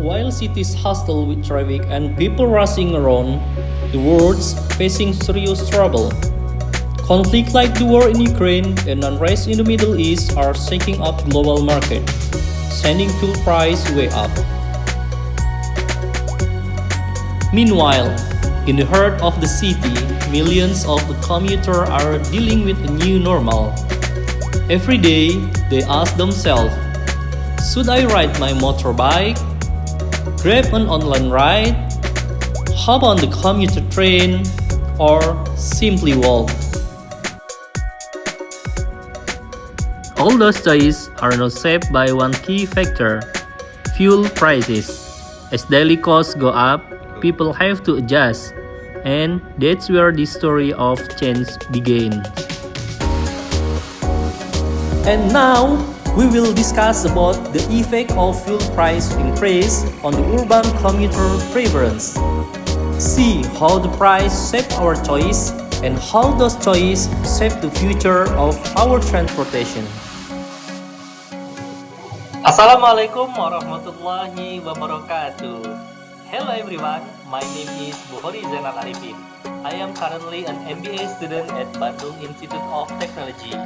while cities hustle with traffic and people rushing around, the world's facing serious trouble. Conflict like the war in Ukraine and unrest in the Middle East are shaking up global market, sending fuel price way up. Meanwhile, in the heart of the city, millions of the commuters are dealing with a new normal. Every day, they ask themselves, should I ride my motorbike? Grab an online ride? Hop on the commuter train? Or simply walk? All those choices are now shaped by one key factor: fuel prices. As daily costs go up, people have to adjust, and that's where the story of change begins. And now, we will discuss about the effect of fuel price increase on the urban commuter preference. See how the price shape our choice and how those choices shape the future of our transportation. Assalamualaikum warahmatullahi wabarakatuh. Hello everyone, my name is Bukhari Zainal Arifin. I am currently an MBA student at Bandung Institute of Technology.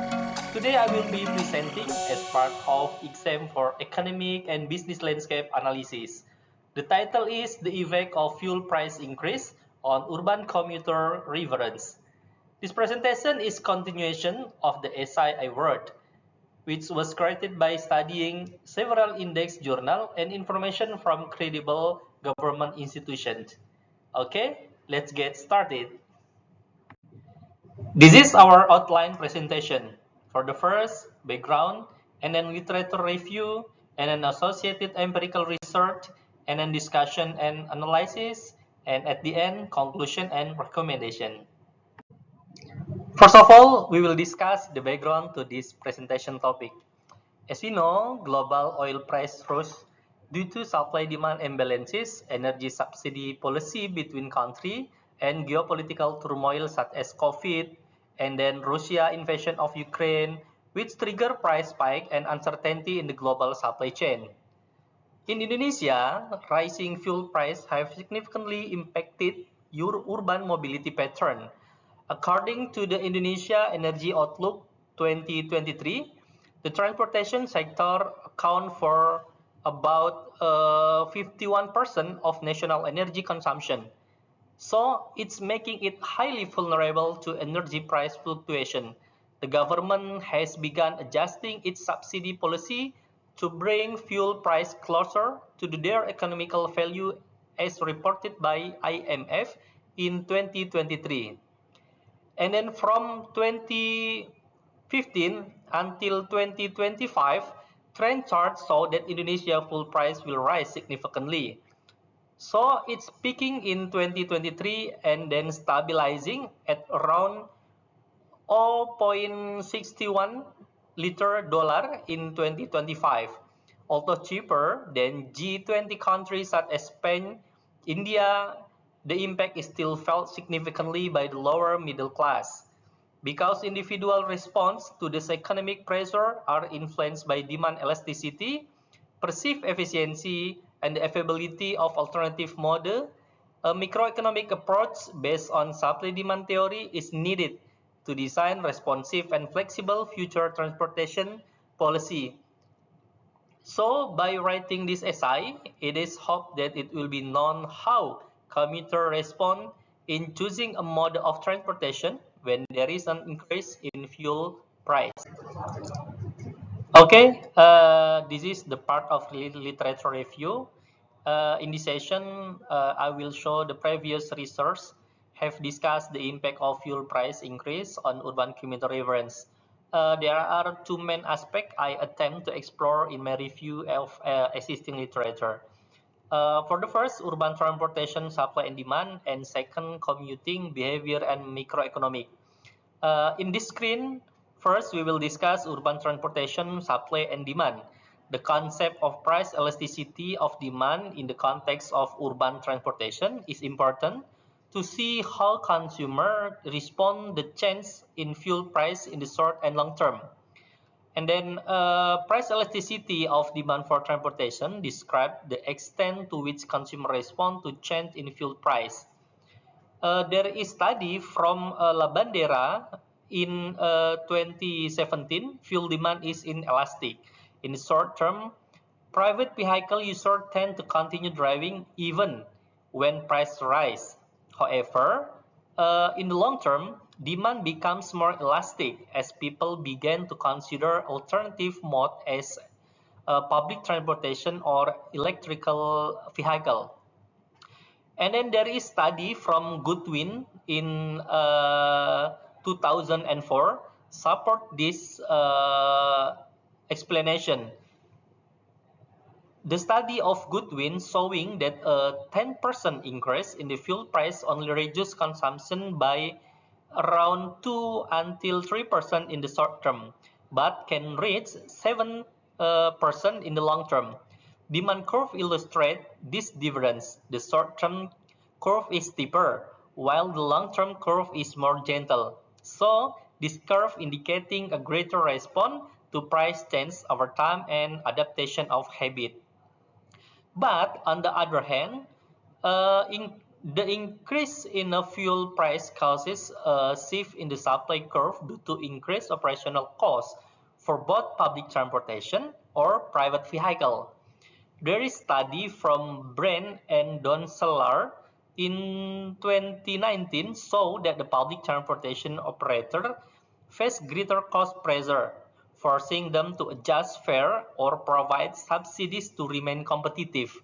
Today I will be presenting as part of exam for Economic and Business Landscape Analysis. The title is The Effect of Fuel Price Increase on Urban Commuter Preference. This presentation is continuation of the essay I wrote, which was created by studying several index journal and information from credible government institutions. Okay, let's get started. This is our outline presentation. For the first, background, and then literature review, and then associated empirical research, and then discussion and analysis, and at the end, conclusion and recommendation. First of all, we will discuss the background to this presentation topic. As we know, global oil price rose due to supply-demand imbalances, energy subsidy policy between countries, and geopolitical turmoil such as COVID, and then Russia invasion of Ukraine, which trigger price spike and uncertainty in the global supply chain. In Indonesia, rising fuel price have significantly impacted urban mobility pattern. According to the Indonesia Energy Outlook 2023, the transportation sector account for about 51% of national energy consumption. So it's making it highly vulnerable to energy price fluctuation. The government has begun adjusting its subsidy policy to bring fuel price closer to their economical value as reported by IMF in 2023. And then from 2015 until 2025, trend charts show that Indonesia fuel price will rise significantly. So it's peaking in 2023 and then stabilizing at around 0.61 liter dollar in 2025, although cheaper than G20 countries such as Spain, India. The impact is still felt significantly by the lower middle class, because individual response to this economic pressure are influenced by demand elasticity, perceived efficiency, and the availability of alternative model. A microeconomic approach based on supply-demand theory is needed to design responsive and flexible future transportation policy. So, by writing this essay, it is hoped that it will be known how commuters respond in choosing a mode of transportation when there is an increase in fuel price. Okay, this is the part of literature review. In this session, I will show the previous research have discussed the impact of fuel price increase on urban commuter preference. There are two main aspects I attempt to explore in my review of existing literature. For the first, urban transportation supply and demand, and second, commuting behavior and microeconomic. In this screen, first we will discuss urban transportation supply and demand. The concept of price elasticity of demand in the context of urban transportation is important to see how consumers respond the change in fuel price in the short and long term. And then price elasticity of demand for transportation describe the extent to which consumers respond to change in fuel price. There is study from La Bandera in 2017. Fuel demand is inelastic. In the short term, private vehicle users tend to continue driving even when prices rise. However, in the long term, demand becomes more elastic as people begin to consider alternative modes as public transportation or electrical vehicle. And then there is study from Goodwin in 2004 support this explanation. The study of Goodwin showing that a 10% increase in the fuel price only reduces consumption by around 2 until 3% in the short term, but can reach 7% in the long term. Demand curve illustrates this difference. The short-term curve is steeper, while the long-term curve is more gentle. So, this curve indicating a greater response to price change over time and adaptation of habit. But on the other hand, the increase in the fuel price causes a shift in the supply curve due to increased operational costs for both public transportation or private vehicle. There is study from Brand and Donselar in 2019 show that the public transportation operator face greater cost pressure, forcing them to adjust fare or provide subsidies to remain competitive.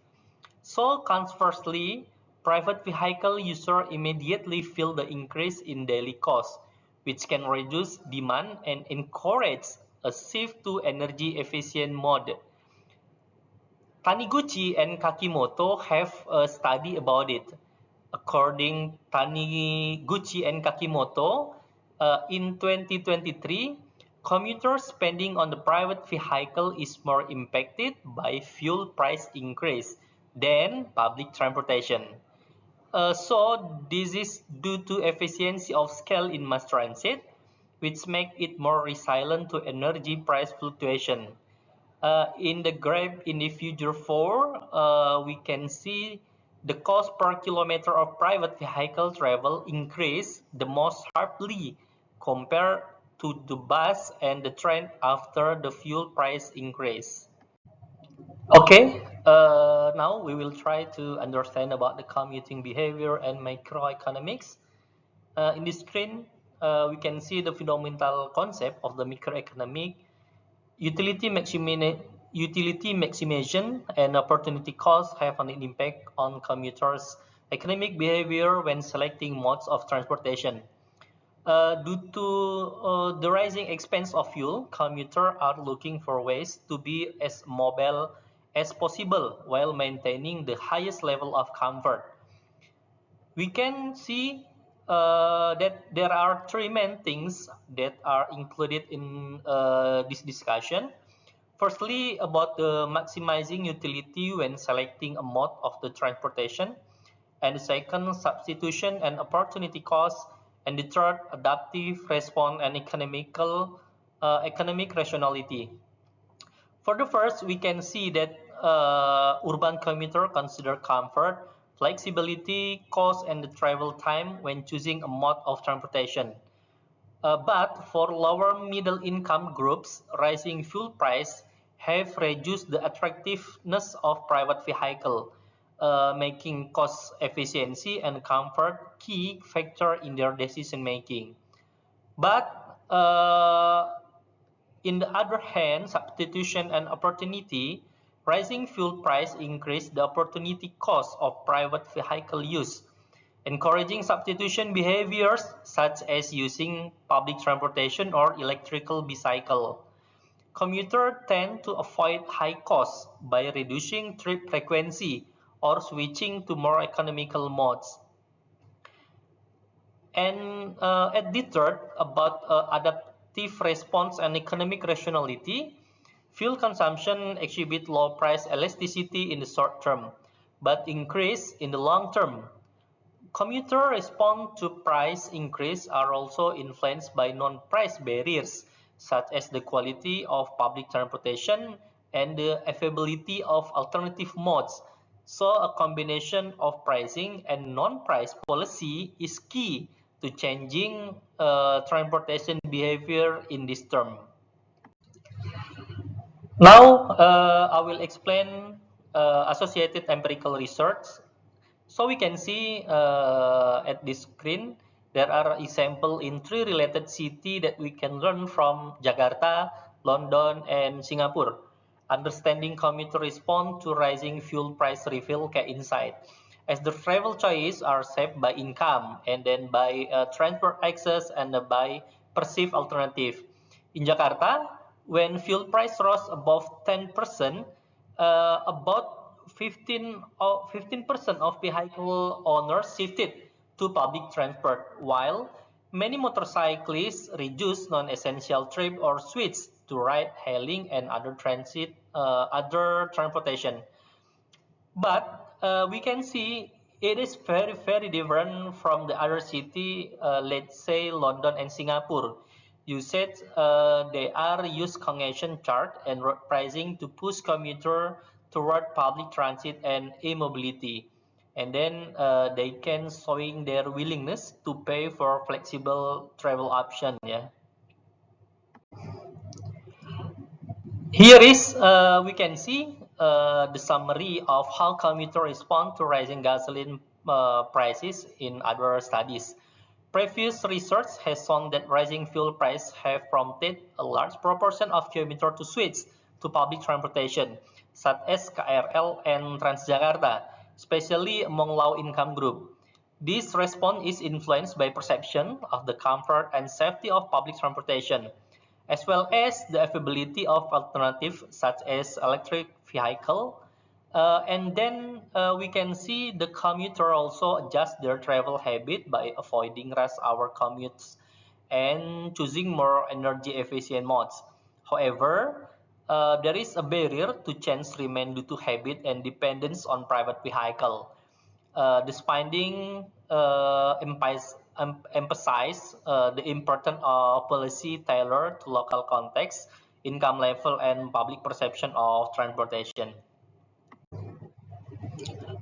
So conversely, private vehicle users immediately feel the increase in daily costs, which can reduce demand and encourage a shift to energy efficient mode. Taniguchi and Kakimoto have a study about it. According Taniguchi and Kakimoto, in 2023, commuter spending on the private vehicle is more impacted by fuel price increase than public transportation. So this is due to efficiency of scale in mass transit, which make it more resilient to energy price fluctuation. In the graph in the figure 4, we can see the cost per kilometer of private vehicle travel increase the most sharply compared to the bus and the train after the fuel price increase. Okay, now we will try to understand about the commuting behavior and microeconomics. In this screen, we can see the fundamental concept of the microeconomic utility maximization and opportunity cost have an impact on commuters' economic behavior when selecting modes of transportation. Due to the rising expense of fuel, commuters are looking for ways to be as mobile as possible while maintaining the highest level of comfort. We can see that there are three main things that are included in this discussion. Firstly, about the maximizing utility when selecting a mode of the transportation, and the second, substitution and opportunity cost, and the third, adaptive response and economic rationality. For the first, we can see that urban commuter consider comfort, flexibility, cost, and the travel time when choosing a mode of transportation. But for lower middle income groups, rising fuel price have reduced the attractiveness of private vehicle, making cost efficiency and comfort key factor in their decision making. But in the other hand, substitution and opportunity, rising fuel price increase the opportunity cost of private vehicle use, encouraging substitution behaviors such as using public transportation or electrical bicycle. Commuters tend to avoid high costs by reducing trip frequency or switching to more economical modes. And at the third, about adaptive response and economic rationality, fuel consumption exhibit low price elasticity in the short term, but increase in the long term. Commuter response to price increase are also influenced by non-price barriers such as the quality of public transportation and the availability of alternative modes. So a combination of pricing and non-price policy is key to changing transportation behavior in this term. Now, I will explain associated empirical research. So we can see at this screen, there are examples in 3 related cities that we can learn from: Jakarta, London, and Singapore. Understanding commuter response to rising fuel price reveal key insight. As the travel choices are shaped by income and then by transport access and by perceived alternative. In Jakarta, when fuel price rose above 10%, about 15% of vehicle owners shifted to public transport, while many motorcyclists reduced non-essential trips or switched to ride-hailing and other transportation. But we can see it is very different from the other city, let's say London and Singapore. You said they are use congestion chart and road pricing to push commuter toward public transit and e-mobility. And then they can showing their willingness to pay for flexible travel option. Yeah. Here is we can see the summary of how commuters respond to rising gasoline prices in other studies. Previous research has shown that rising fuel prices have prompted a large proportion of commuters to switch to public transportation, such as KRL and Transjakarta, especially among low-income groups. This response is influenced by perception of the comfort and safety of public transportation, as well as the availability of alternatives such as electric vehicle. And then we can see the commuter also adjust their travel habit by avoiding rush hour commutes and choosing more energy efficient modes. However, there is a barrier to change remain due to habit and dependence on private vehicle. This finding emphasize the importance of policy tailored to local context, income level, and public perception of transportation.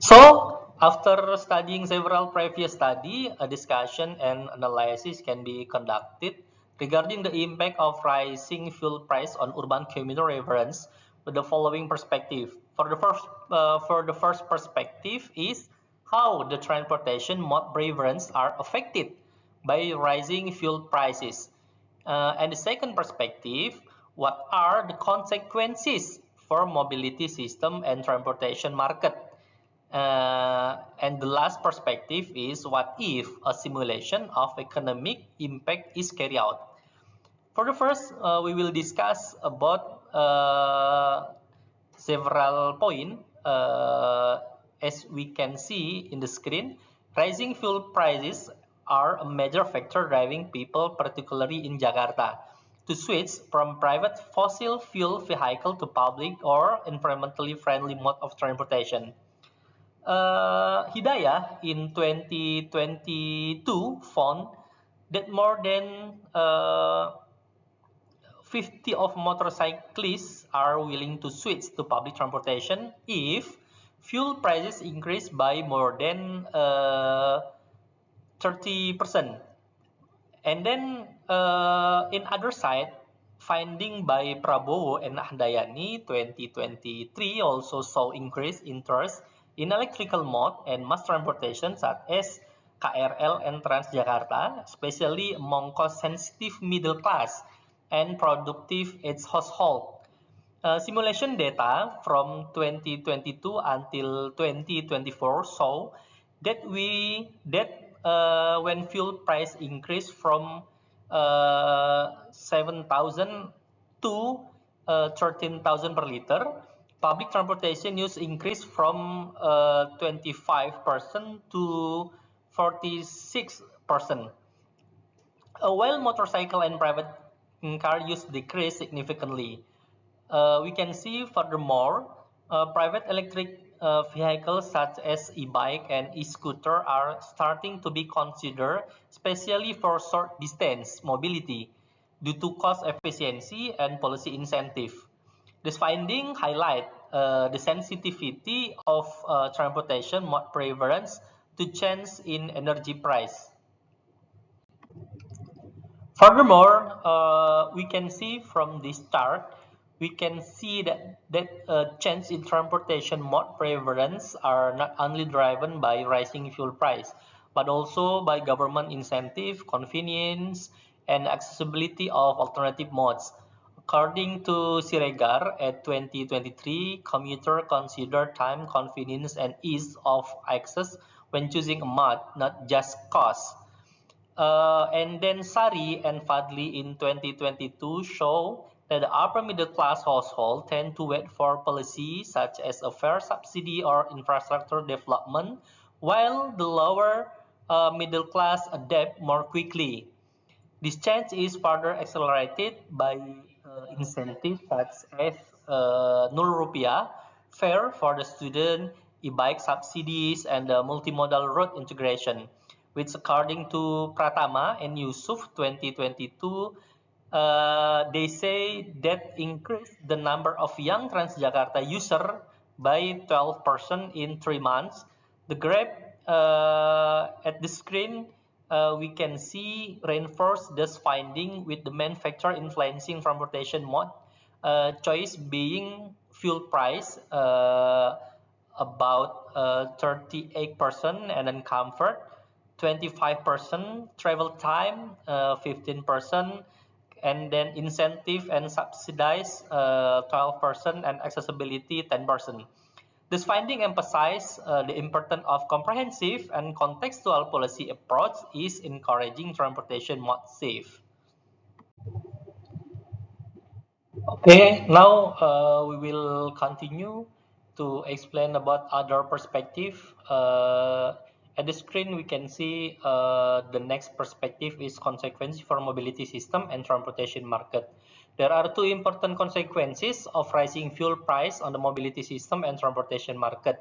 So, after studying several previous studies, a discussion and analysis can be conducted regarding the impact of rising fuel price on urban commuter reference with the following perspective. For the first perspective is how the transportation mode preference are affected by rising fuel prices. And the second perspective, what are the consequences for mobility system and transportation market? And the last perspective is what if a simulation of economic impact is carried out. For the first, we will discuss about several points. As we can see in the screen, rising fuel prices are a major factor driving people, particularly in Jakarta, to switch from private fossil fuel vehicle to public or environmentally friendly mode of transportation. Hidayah in 2022 found that more than 50 of motorcyclists are willing to switch to public transportation if fuel prices increase by more than 30%. And then in other side, finding by Prabowo and Handayani 2023 also saw increased interest in electrical mode and mass transportation such as KRL and Transjakarta, especially among cost-sensitive middle class and productive age household. Simulation data from 2022 until 2024 show that when fuel price increased from 7,000 to 13,000 per liter, public transportation use increased from 25% to 46%. While motorcycle and private car use decreased significantly. We can see furthermore, private electric vehicles such as e-bike and e-scooter are starting to be considered, especially for short distance mobility. due to cost efficiency and policy incentive. This finding highlight the sensitivity of transportation mode preference to change in energy price. Furthermore, we can see from this chart, we can see that change in transportation mode preference are not only driven by rising fuel price, but also by government incentive, convenience, and accessibility of alternative modes. According to Siregar at 2023, commuter consider time, convenience, and ease of access when choosing a mode, not just cost. And then Sari and Fadli in 2022 show that the upper middle class household tend to wait for policy such as a fare subsidy or infrastructure development, while the lower middle class adapt more quickly. This change is further accelerated by incentives such as Nol Rupiah, fare for the student, e-bike subsidies, and multimodal road integration, which according to Pratama and Yusuf 2022, they say that increased the number of young Transjakarta user by 12% in 3 months. The graph at the screen we can see reinforce this finding with the main factor influencing transportation mode choice being fuel price about 38% and then comfort 25%, travel time 15%, and then incentive and subsidize 12% and accessibility 10%. This finding emphasizes the importance of comprehensive and contextual policy approach is encouraging transportation mode safe. Okay, now we will continue to explain about other perspective. At the screen, we can see the next perspective is consequence for mobility system and transportation market. There are two important consequences of rising fuel price on the mobility system and transportation market.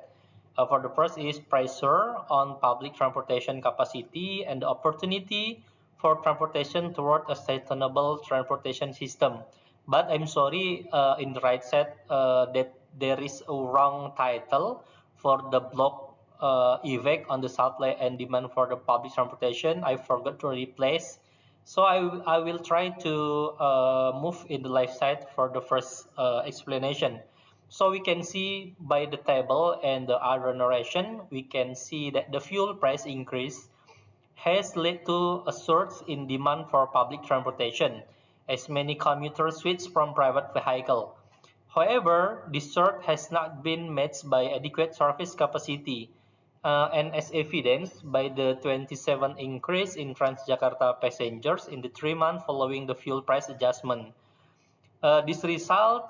For the first is pressure on public transportation capacity and the opportunity for transportation toward a sustainable transportation system. But I'm sorry, in the right side that there is a wrong title for the block effect on the supply and demand for the public transportation. I forgot to replace. So I will try to move in the left side for the first explanation. So we can see by the table and the other narration, we can see that the fuel price increase has led to a surge in demand for public transportation, as many commuters switch from private vehicle. However, this surge has not been matched by adequate service capacity, and as evidenced by the 27 increase in Transjakarta passengers in the 3 months following the fuel price adjustment. This result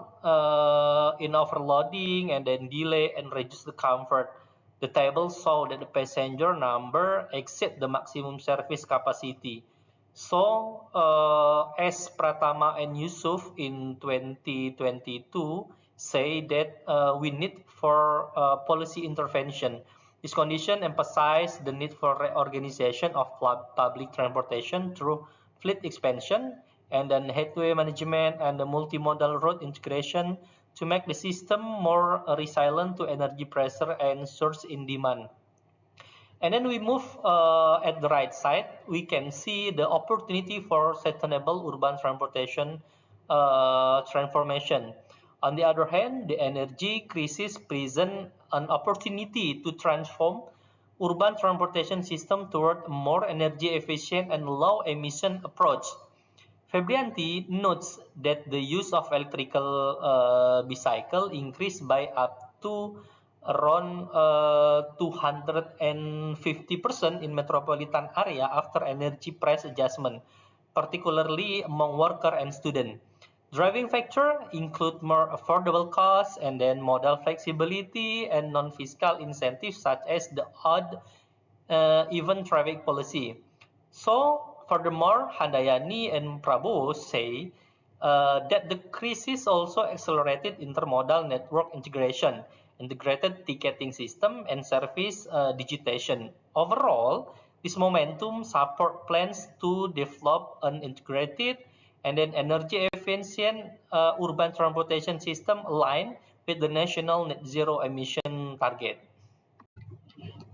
in overloading and then delay and reduce the comfort. The table show that the passenger number exceed the maximum service capacity. So, as Pratama and Yusuf in 2022 say that we need for policy intervention. This condition emphasizes the need for reorganization of public transportation through fleet expansion and then headway management and the multimodal road integration to make the system more resilient to energy pressure and surge in demand. And then we move at the right side, we can see the opportunity for sustainable urban transportation transformation. On the other hand, the energy crisis presents an opportunity to transform urban transportation system toward a more energy efficient and low emission approach. Febrianti notes that the use of electrical bicycle increased by up to around 250% in metropolitan area after energy price adjustment, particularly among worker and student. Driving factor include more affordable costs and then modal flexibility and non-fiscal incentives such as the odd even traffic policy. So, furthermore, Handayani and Prabowo say that the crisis also accelerated intermodal network integration, integrated ticketing system, and service digitization. Overall, this momentum support plans to develop an integrated and then energy efficient urban transportation system aligned with the national net zero emission target.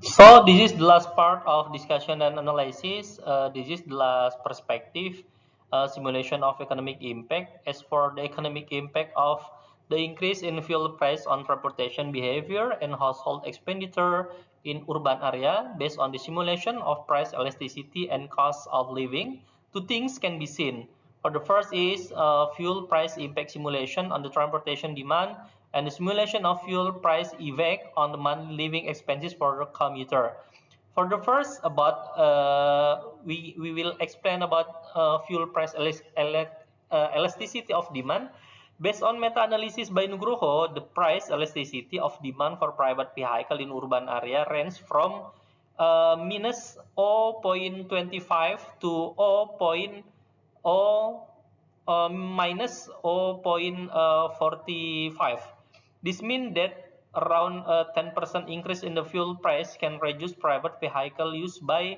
So this is the last part of discussion and analysis. This is the last perspective, simulation of economic impact. As for the economic impact of the increase in fuel price on transportation behavior and household expenditure in urban area, based on the simulation of price elasticity and cost of living, two things can be seen. For the first is fuel price impact simulation on the transportation demand and the simulation of fuel price effect on the monthly living expenses for the commuter. For the first, we will explain about fuel price elasticity of demand. Based on meta-analysis by Nugroho, the price elasticity of demand for private vehicle in urban area range from minus 0.25 to 0.0 minus 0.45. This means that around a 10% increase in the fuel price can reduce private vehicle use by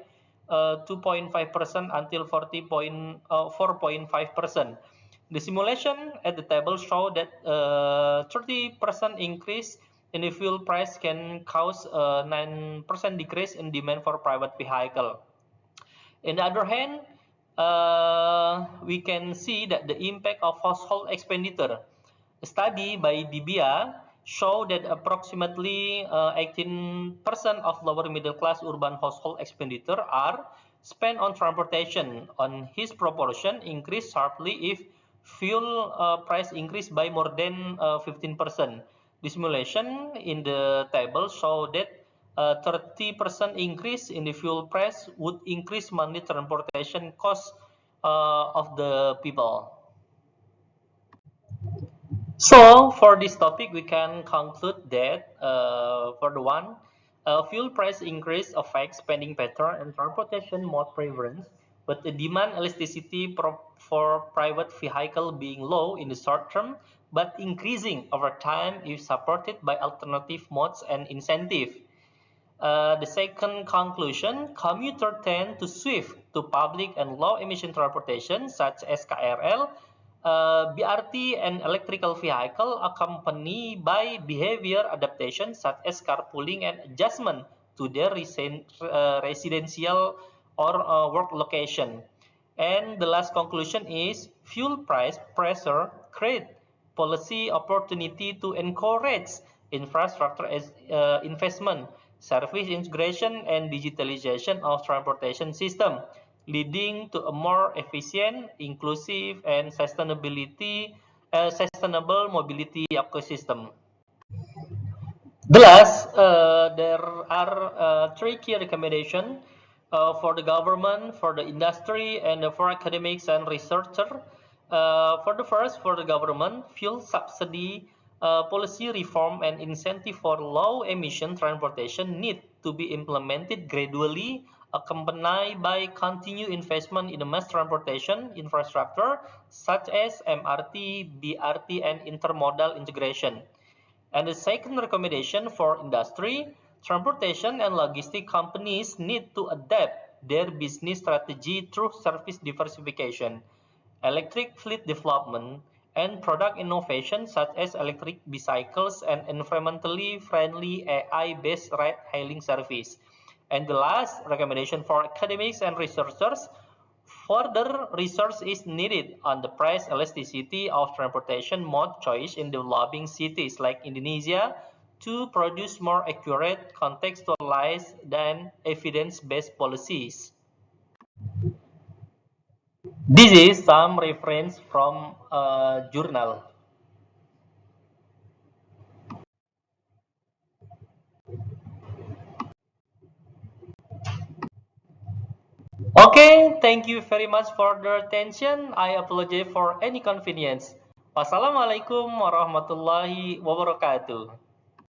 2.5% until 4.5%. The simulation at the table show that 30% increase in the fuel price can cause a 9% decrease in demand for private vehicle. On the other hand, we can see that the impact of household expenditure. A study by Dibia show that approximately 18% of lower middle class urban household expenditure are spent on transportation. On his proportion increase sharply if fuel price increase by more than 15%. The simulation in the table show that 30% increase in the fuel price would increase monthly transportation costs of the people. So for this topic, we can conclude that for the one, fuel price increase affects spending pattern and transportation mode preference, but the demand elasticity for private vehicle being low in the short term, but increasing over time if supported by alternative modes and incentive. The second conclusion, commuters tend to shift to public and low-emission transportation such as KRL, BRT, and electrical vehicle accompanied by behavior adaptation such as carpooling and adjustment to their residential or work location. And the last conclusion is fuel price pressure create policy opportunity to encourage infrastructure investment, service integration, and digitalization of transportation system, leading to a more efficient, inclusive, and sustainable mobility ecosystem. Thus, there are three key recommendations for the government, for the industry, and for academics and researchers. For the first, for the government, fuel subsidy policy reform and incentive for low-emission transportation need to be implemented gradually, accompanied by continued investment in the mass transportation infrastructure such as MRT, BRT, and intermodal integration. And the second recommendation for industry, transportation and logistic companies need to adapt their business strategy through service diversification, electric fleet development, and product innovation such as electric bicycles and environmentally friendly AI-based ride-hailing service. And the last recommendation for academics and researchers, further research is needed on the price elasticity of transportation mode choice in developing cities like Indonesia to produce more accurate, contextualized, and evidence-based policies. This is some reference from a journal. Okay, thank you very much for the attention. I apologize for any convenience. Wassalamualaikum warahmatullahi wabarakatuh.